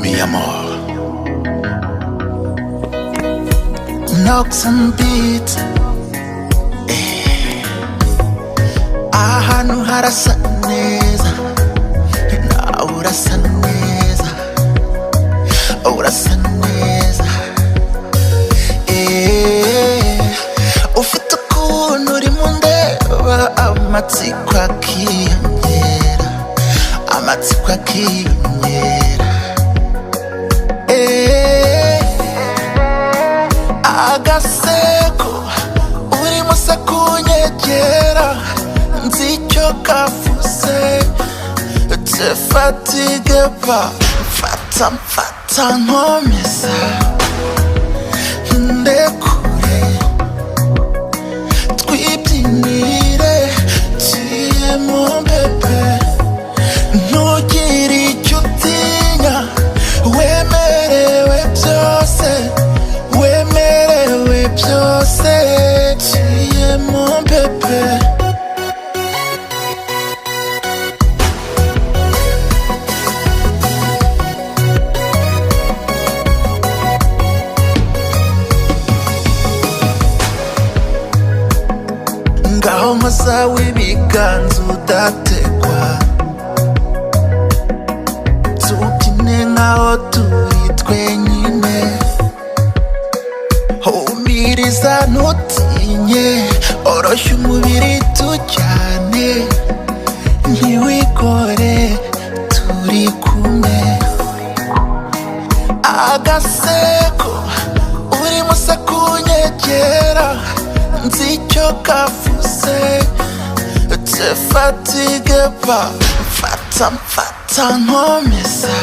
Mi amor. Knocks and beats. Ahantu harasa neza, nawe urasa neza, urasa neza. Ufite ukuntu uri mundeba, amatsiko akiyongera, amatsiko akiyongera. Agaseko urimo se kunyegera, nzi icyo kavuze. Te fatigue pas, mfata nkomeza, ndekure twibyinire, tuye mon bébé. Ntugire icyo utinya, wemerewe byose, wemerewe byose, tuye mon bébé. Ngaho nkoza w'ibiganza udategwa, tubyine nkaho turi twenyine. Humiriza ntutinye, oroshya umubiri tujyane, ntiwigore turi kumwe. Agaseko urimo se kunyegera, nzi icyo kavuze. Te fatigue pas, mfata nkomeza.